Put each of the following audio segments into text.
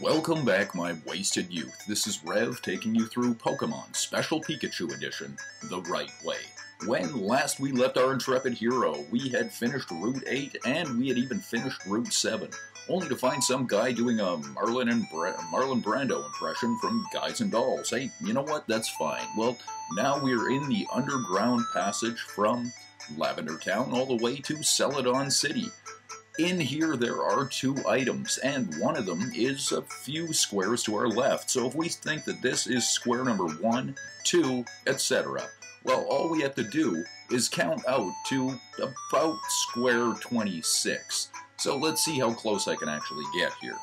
Welcome back, my wasted youth. This is Rev taking you through Pokemon Special Pikachu Edition the right way. When last we left our intrepid hero, we had finished Route 8 and we had even finished Route 7, only to find some guy doing a Marlon Brando impression from Guys and Dolls. Hey, you know what? That's fine. Well, now we're in the underground passage from Lavender Town all the way to Celadon City. In here there are two items, and one of them is a few squares to our left. So if we think that this is square number 1, 2, etc., well, all we have to do is count out to about square 26. So let's see how close I can actually get here.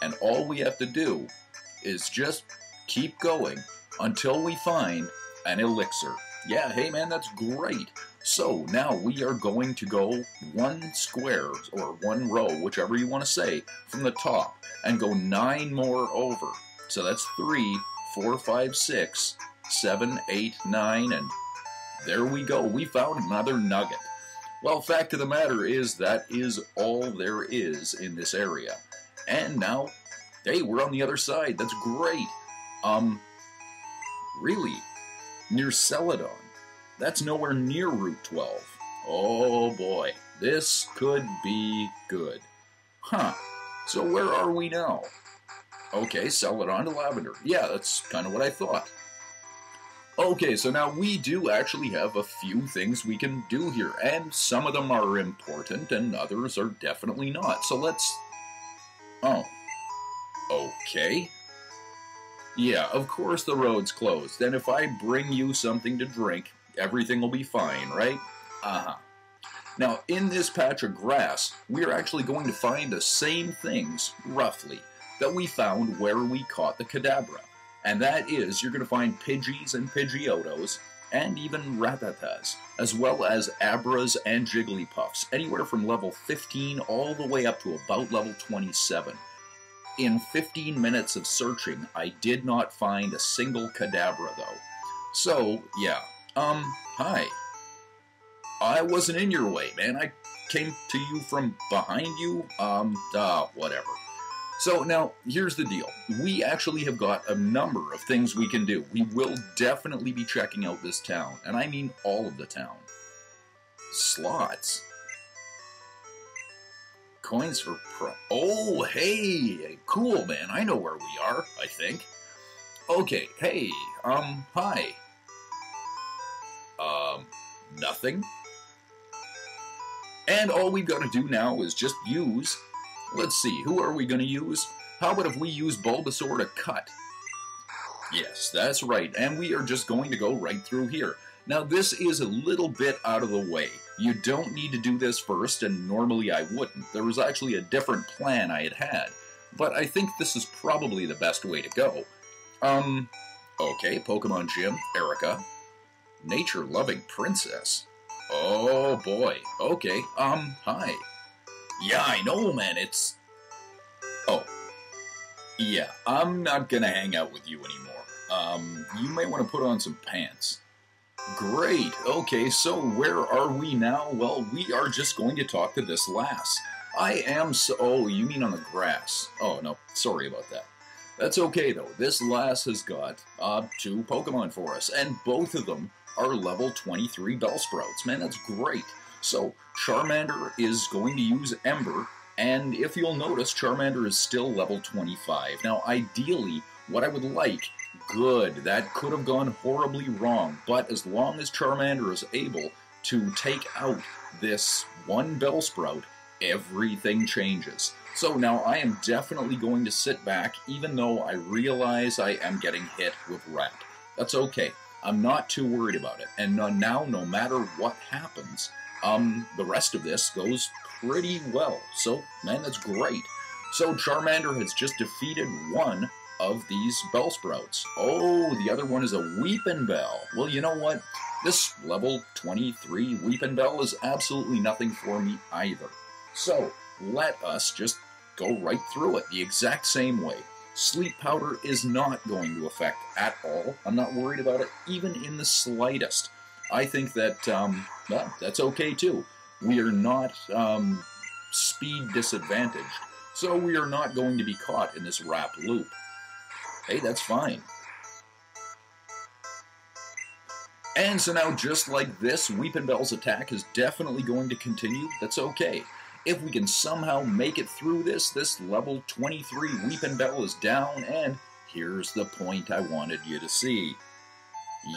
And all we have to do is just keep going until we find an elixir. Yeah, hey man, that's great. So now we are going to go one square, or one row, whichever you want to say, from the top, and go 9 more over. So that's 3, 4, 5, 6, 7, 8, 9, and there we go. We found another nugget. Well, fact of the matter is that is all there is in this area. And now, hey, we're on the other side. That's great. Really? Near Celadon. That's nowhere near Route 12. Oh boy, this could be good. Huh, so where are we now? Okay, Celadon to Lavender. Yeah, that's kind of what I thought. Okay, so now we do actually have a few things we can do here, and some of them are important and others are definitely not. So let's... Oh. Okay. Yeah, of course the road's closed, and if I bring you something to drink, everything will be fine, right? Uh-huh. Now, in this patch of grass, we are actually going to find the same things, roughly, that we found where we caught the Kadabra. And that is, you're going to find Pidgeys and Pidgeotos, and even Rattatas, as well as Abras and Jigglypuffs, anywhere from level 15 all the way up to about level 27. In 15 minutes of searching, I did not find a single Kadabra, though. So, yeah. Hi. I wasn't in your way, man. I came to you from behind you. Whatever. So now, here's the deal. We actually have got a number of things we can do. We will definitely be checking out this town, and I mean all of the town. Slots. Coins for Oh, hey! Cool, man. I know where we are, I think. Okay, hey, hi. Nothing. And all we've got to do now is just use... Let's see, who are we going to use? How about if we use Bulbasaur to cut? Yes, that's right, and we are just going to go right through here. Now, this is a little bit out of the way. You don't need to do this first, and normally I wouldn't. There was actually a different plan I had, but I think this is probably the best way to go. Okay, Pokemon Gym, Erica. Nature-loving princess. Oh, boy. Okay, hi. Yeah, I know, man, it's... Oh. Yeah, I'm not gonna hang out with you anymore. You may want to put on some pants. Great, okay, so where are we now? Well, we are just going to talk to this lass. I am so... Oh, you mean on the grass. Oh, no, sorry about that. That's okay, though. This lass has got, 2 Pokemon for us, and both of them are level 23 Bellsprouts. Man, that's great. So, Charmander is going to use Ember, and if you'll notice, Charmander is still level 25. Now, ideally, what I would like, good, that could have gone horribly wrong, but as long as Charmander is able to take out this one Bellsprout, everything changes. So now I am definitely going to sit back, even though I realize I am getting hit with Rat. That's okay. I'm not too worried about it. And now, no matter what happens, the rest of this goes pretty well. So, man, that's great. So Charmander has just defeated one of these Bellsprouts. Oh, the other one is a Weepinbell. Well, you know what? This level 23 Weepinbell is absolutely nothing for me either. So, let us just go right through it the exact same way. Sleep powder is not going to affect at all. I'm not worried about it, even in the slightest. I think that, well, that's okay too. We are not speed disadvantaged. so we are not going to be caught in this wrap loop. Hey, that's fine. And so now, just like this, Weepinbell's attack is definitely going to continue. That's okay. If we can somehow make it through this level 23 Weepinbell is down, and here's the point I wanted you to see.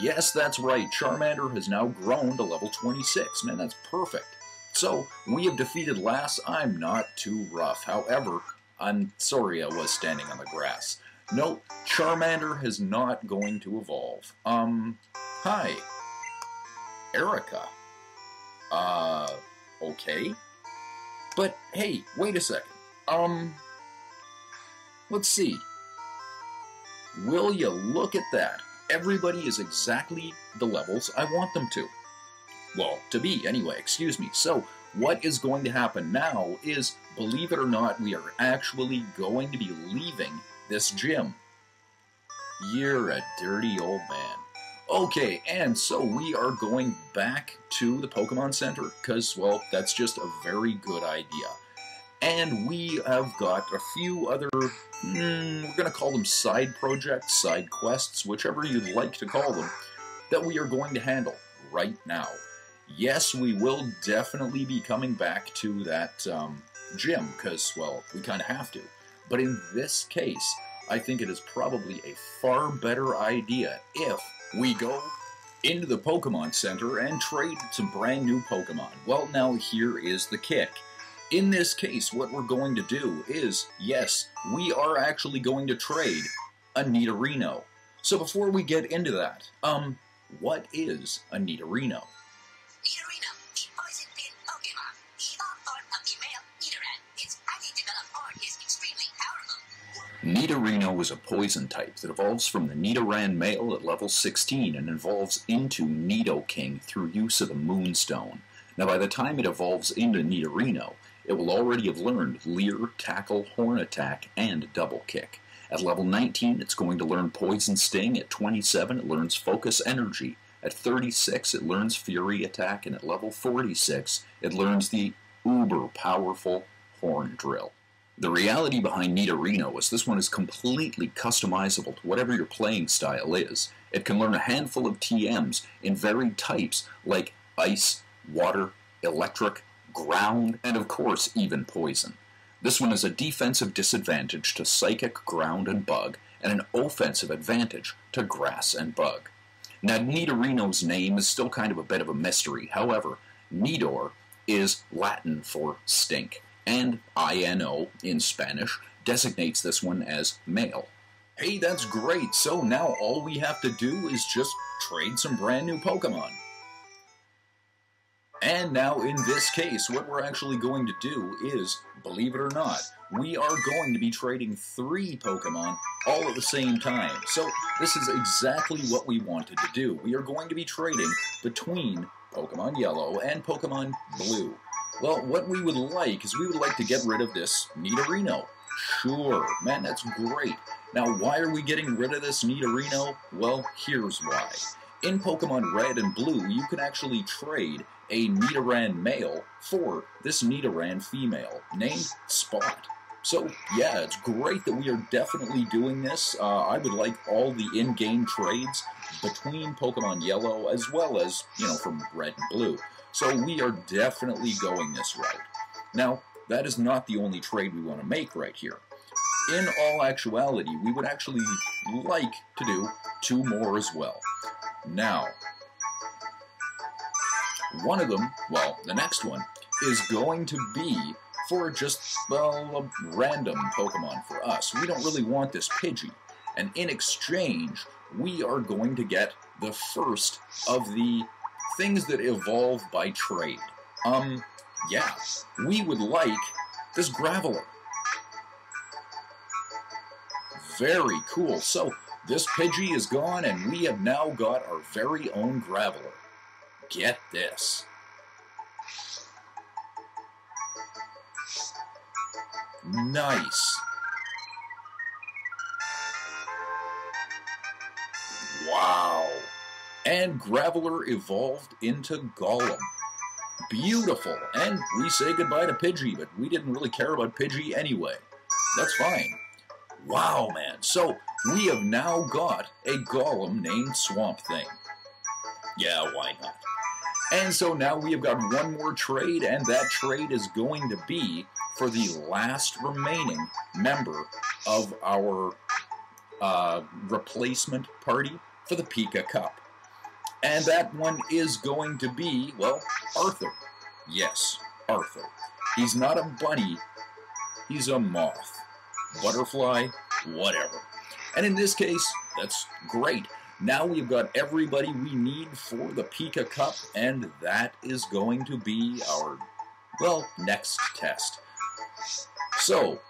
Yes, that's right, Charmander has now grown to level 26. Man, that's perfect. So, we have defeated Lass. I'm not too rough. However, I'm sorry I was standing on the grass. No, Charmander is not going to evolve. Hi. Erica. Okay. But, hey, wait a second. Let's see. Will you look at that? Everybody is exactly the levels I want them to. Well, to be, anyway, excuse me. So, what is going to happen now is, believe it or not, we are actually going to be leaving this gym. You're a dirty old man. Okay, and so we are going back to the Pokemon Center, because, well, that's just a very good idea. And we have got a few other, we're going to call them side projects, side quests, whichever you'd like to call them, that we are going to handle right now. Yes, we will definitely be coming back to that gym, because, well, we kind of have to. But in this case, I think it is probably a far better idea if we go into the Pokemon Center and trade some brand new Pokemon. Well, now here is the kick. In this case, what we're going to do is, yes, we are actually going to trade a Nidorino. So before we get into that, what is a Nidorino? Nidorino, the poison pin Pokemon. Evolved form of the male Nidoran. Its highly developed form is extremely powerful. Nidorino is a poison type that evolves from the Nidoran male at level 16 and evolves into Nidoking through use of the Moonstone. Now, by the time it evolves into Nidorino, it will already have learned Leer, Tackle, Horn Attack, and Double Kick. At level 19, it's going to learn Poison Sting. At 27, it learns Focus Energy. At 36, it learns Fury Attack. And at level 46, it learns the uber-powerful Horn Drill. The reality behind Nidorino is this one is completely customizable to whatever your playing style is. It can learn a handful of TMs in varied types like Ice, Water, Electric, Ground, and of course even Poison. This one has a defensive disadvantage to Psychic, Ground, and Bug, and an offensive advantage to Grass and Bug. Now, Nidorino's name is still kind of a bit of a mystery. However, Nidor is Latin for stink, and INO in Spanish designates this one as male. Hey, that's great! So now all we have to do is just trade some brand new Pokemon. And now, in this case, what we're actually going to do is, believe it or not, we are going to be trading 3 Pokemon all at the same time. So, this is exactly what we wanted to do. We are going to be trading between Pokemon Yellow and Pokemon Blue. Well, what we would like is we would like to get rid of this Nidorino. Sure, man, that's great. Now, why are we getting rid of this Nidorino? Well, here's why. In Pokemon Red and Blue, you can actually trade a Nidoran male for this Nidoran female, named Spot. So, yeah, it's great that we are definitely doing this. I would like all the in-game trades between Pokemon Yellow as well as, from Red and Blue. So we are definitely going this route. Now, that is not the only trade we want to make right here. In all actuality, we would actually like to do 2 more as well. Now, one of them, well, the next one, is going to be for just, well, a random Pokemon for us. We don't really want this Pidgey. And in exchange, we are going to get the first of the things that evolve by trade. Yeah, we would like this Graveler. Very cool. So, this Pidgey is gone, and we have now got our very own Graveler. Get this. Nice. Wow. And Graveler evolved into Golem. Beautiful. And we say goodbye to Pidgey, but we didn't really care about Pidgey anyway. That's fine. Wow, man. So, we have now got a golem named Swamp Thing. Yeah, why not? And so now we have got one more trade, and that trade is going to be for the last remaining member of our replacement party for the PIKA Cup. And that one is going to be, well, Arthur. Yes, Arthur. He's not a bunny, he's a moth. Butterfly, whatever. And in this case, that's great. Now we've got everybody we need for the PIKA Cup, and that is going to be our, well, next test. So,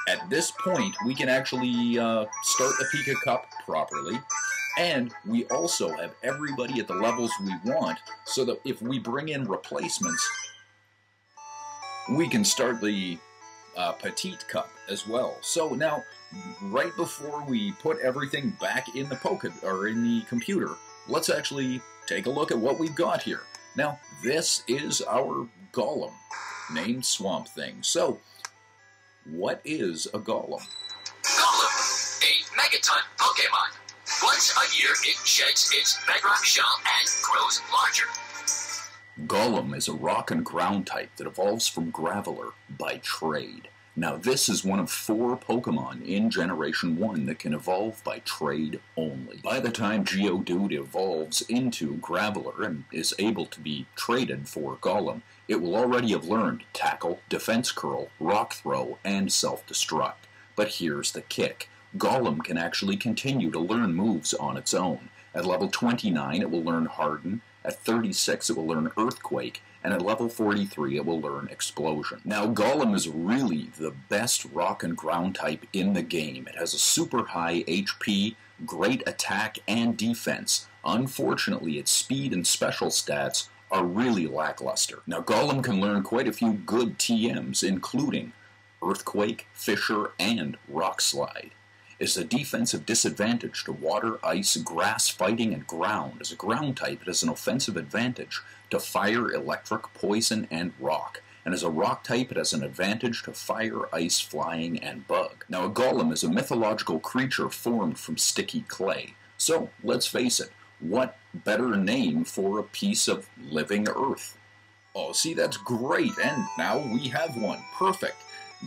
at this point, we can actually start the PIKA Cup properly, and we also have everybody at the levels we want, so that if we bring in replacements, we can start the Petite Cup as well. So now, right before we put everything back in the computer, let's actually take a look at what we've got here. Now, this is our golem, named Swamp Thing. So, what is a golem? Golem, a megaton Pokemon. Once a year, it sheds its bedrock shell and grows larger. Golem is a rock and ground type that evolves from Graveler by trade. Now, this is one of 4 Pokemon in Generation 1 that can evolve by trade only. By the time Geodude evolves into Graveler and is able to be traded for Golem, it will already have learned Tackle, Defense Curl, Rock Throw, and Self-Destruct. But here's the kick. Golem can actually continue to learn moves on its own. At level 29, it will learn Harden. At 36, it will learn Earthquake. And at level 43, it will learn Explosion. Now, Golem is really the best rock and ground type in the game. It has a super high HP, great attack and defense. Unfortunately, its speed and special stats are really lackluster. Now, Golem can learn quite a few good TMs, including Earthquake, Fissure, and Rock Slide. Is a defensive disadvantage to water, ice, grass, fighting, and ground. As a ground type, it has an offensive advantage to fire, electric, poison, and rock. And as a rock type, it has an advantage to fire, ice, flying, and bug. Now, a golem is a mythological creature formed from sticky clay. So, let's face it, what better name for a piece of living earth? Oh, see, that's great, and now we have one. Perfect.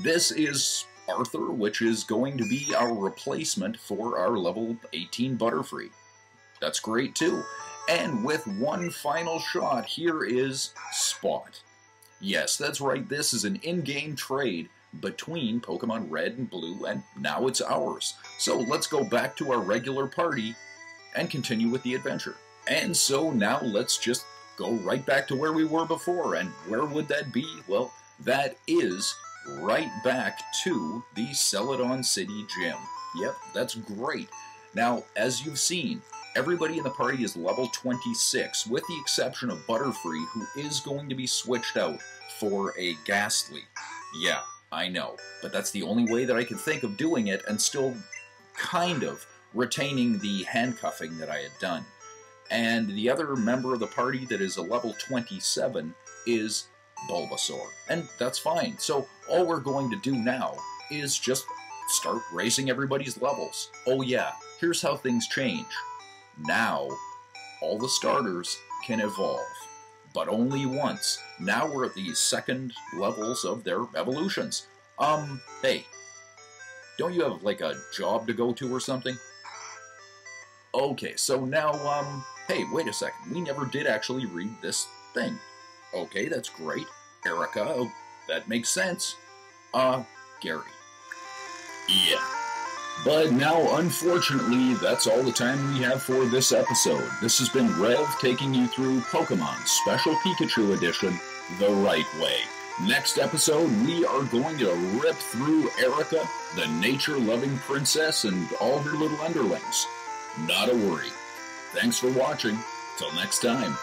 This is Arthur, which is going to be our replacement for our level 18 Butterfree. That's great too. And with one final shot, here is Spot. Yes, that's right, this is an in-game trade between Pokemon Red and Blue, and now it's ours. So let's go back to our regular party and continue with the adventure. And so now let's just go right back to where we were before, and where would that be? Well, that is right back to the Celadon City Gym. Yep, that's great. Now, as you've seen, everybody in the party is level 26, with the exception of Butterfree, who is going to be switched out for a Ghastly. Yeah, I know, but that's the only way that I could think of doing it and still kind of retaining the handcuffing that I had done. And the other member of the party that is a level 27 is Bulbasaur, and that's fine. So all we're going to do now is just start raising everybody's levels. Oh yeah, here's how things change. Now, all the starters can evolve, but only once. Now we're at the second levels of their evolutions. Hey, don't you have like a job to go to or something? Okay, so now, hey, wait a second, we never did actually read this thing. Okay, that's great. Erica, oh, that makes sense. Gary. Yeah. But now, unfortunately, that's all the time we have for this episode. This has been Rev taking you through Pokemon Special Pikachu Edition the right way. Next episode, we are going to rip through Erica, the nature-loving princess, and all her little underlings. Not a worry. Thanks for watching. Till next time.